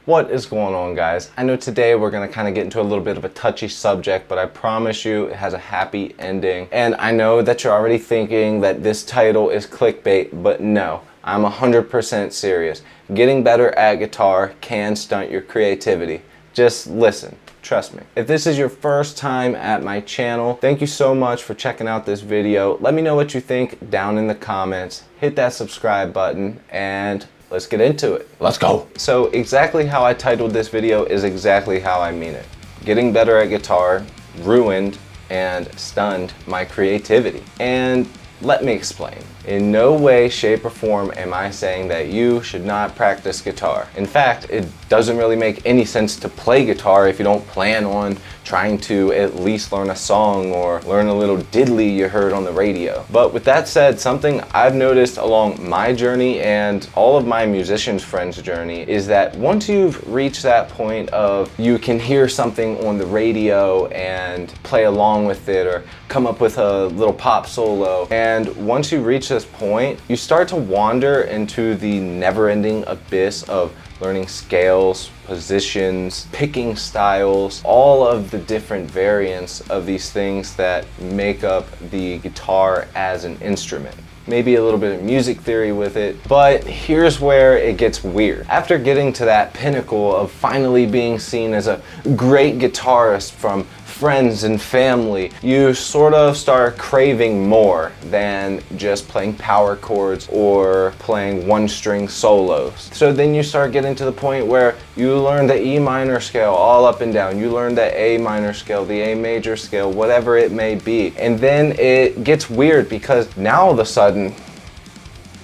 What is going on, guys? I know today we're gonna kind of get into a little bit of a touchy subject, but I promise you it has a happy ending. And I know that you're already thinking that this title is clickbait, but no, I'm 100% serious. Getting better at guitar can stunt your creativity. Just listen. Trust me. If this is your first time at my channel, thank you so much for checking out this video. Let me know what you think down in the comments. Hit that subscribe button and let's get into it. Let's go. So exactly how I titled this video is exactly how I mean it. Getting better at guitar ruined and stunned my creativity. And let me explain. In no way, shape, or form am I saying that you should not practice guitar. In fact, it doesn't really make any sense to play guitar if you don't plan on trying to at least learn a song or learn a little diddly you heard on the radio. But with that said, something I've noticed along my journey and all of my musicians friends' journey is that once you've reached that point of you can hear something on the radio and play along with it or come up with a little pop solo, and once you reach this point, you start to wander into the never-ending abyss of learning scales, positions, picking styles, all of the different variants of these things that make up the guitar as an instrument. Maybe a little bit of music theory with it, but here's where it gets weird. After getting to that pinnacle of finally being seen as a great guitarist from friends and family, you sort of start craving more than just playing power chords or playing one-string solos. So then you start getting to the point where you learn the E minor scale all up and down. You learn the A minor scale, the A major scale, whatever it may be. And then it gets weird because now all of a sudden,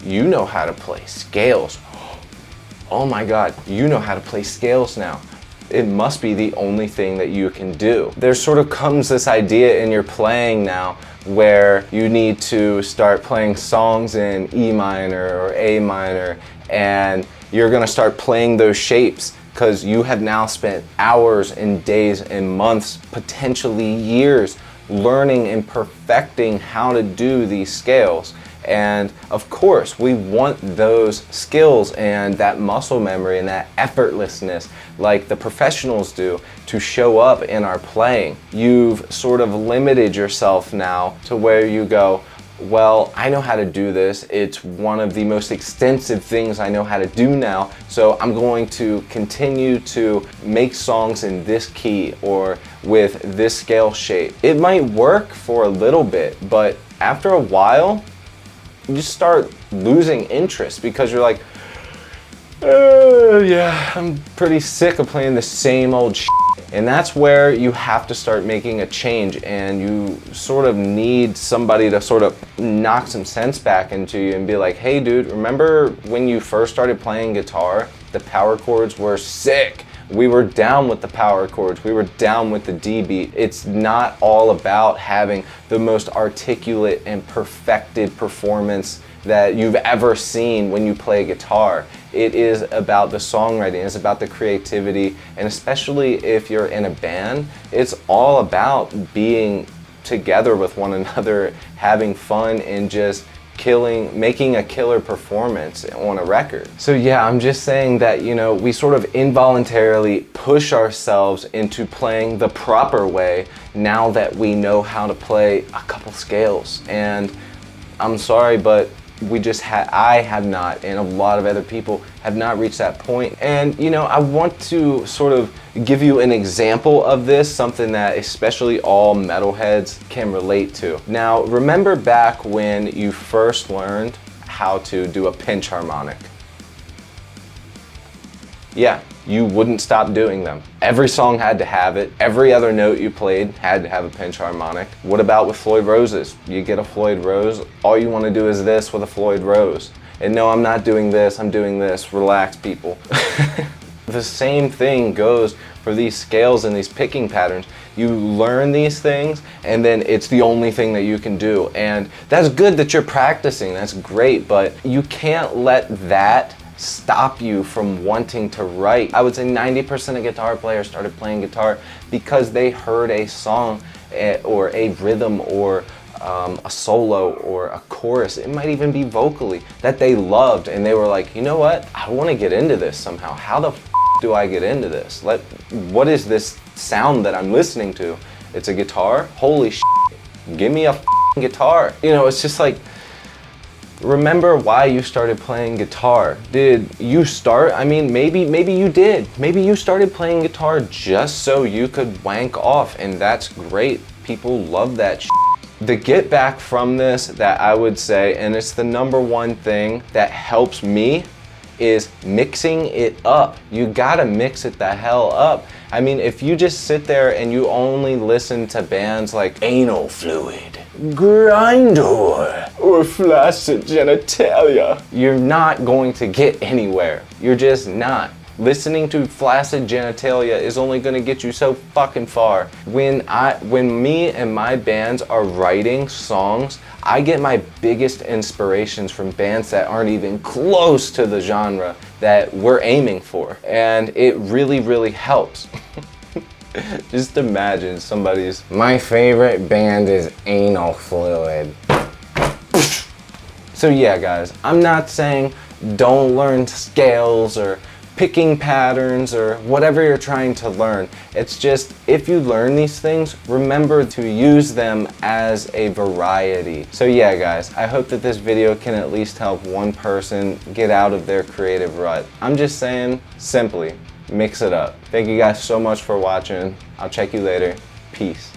you know how to play scales. Oh my God, you know how to play scales now. It must be the only thing that you can do. There sort of comes this idea in your playing now where you need to start playing songs in E minor or A minor, and you're gonna start playing those shapes because you have now spent hours and days and months, potentially years, learning and perfecting how to do these scales. And of course, we want those skills and that muscle memory and that effortlessness like the professionals do to show up in our playing. You've sort of limited yourself now to where you go, well, I know how to do this. It's one of the most extensive things I know how to do now, so I'm going to continue to make songs in this key or with this scale shape. It might work for a little bit, but after a while, you start losing interest because you're like, yeah, I'm pretty sick of playing the same old shit. And that's where you have to start making a change, and you sort of need somebody to sort of knock some sense back into you and be like, hey dude, remember when you first started playing guitar, the power chords were sick. We were down with the power chords. We were down with the D beat. It's not all about having the most articulate and perfected performance that you've ever seen when you play guitar. It is about the songwriting, it's about the creativity, and especially if you're in a band, it's all about being together with one another, having fun, and just making a killer performance on a record. So yeah, I'm just saying that, you know, we sort of involuntarily push ourselves into playing the proper way now that we know how to play a couple scales. And I'm sorry, but I have not, and a lot of other people have not reached that point. And you know, I want to sort of give you an example of this, something that especially all metalheads can relate to. Now, remember back when you first learned how to do a pinch harmonic? Yeah, you wouldn't stop doing them. Every song had to have it. Every other note you played had to have a pinch harmonic. What about with Floyd Roses? You get a Floyd Rose, all you want to do is this with a Floyd Rose. And no, I'm not doing this, I'm doing this. Relax, people. The same thing goes for these scales and these picking patterns. You learn these things, and then it's the only thing that you can do. And that's good that you're practicing, that's great, but you can't let that stop you from wanting to write. I would say 90% of guitar players started playing guitar because they heard a song or a rhythm or a solo or a chorus, it might even be vocally, that they loved, and they were like, you know what, I want to get into this somehow. How the do I get into this? What is this sound that I'm listening to? It's a guitar? Holy shit, give me a guitar. You know, it's just like, remember why you started playing guitar. Did you start? I mean, maybe you did. Maybe you started playing guitar just so you could wank off, and that's great. People love that shit. The get back from this that I would say, and it's the number one thing that helps me, is mixing it up. You gotta mix it the hell up. I mean, if you just sit there and you only listen to bands like Anal Fluid, Grindor, or Flaccid Genitalia, you're not going to get anywhere. You're just not. Listening to Flaccid Genitalia is only gonna get you so fucking far. When me and my bands are writing songs, I get my biggest inspirations from bands that aren't even close to the genre that we're aiming for. And it really, really helps. Just imagine my favorite band is Anal Fluid. So yeah, guys, I'm not saying don't learn scales or picking patterns or whatever you're trying to learn. It's just, if you learn these things, remember to use them as a variety. So yeah, guys, I hope that this video can at least help one person get out of their creative rut. I'm just saying, simply, mix it up. Thank you guys so much for watching. I'll check you later. Peace.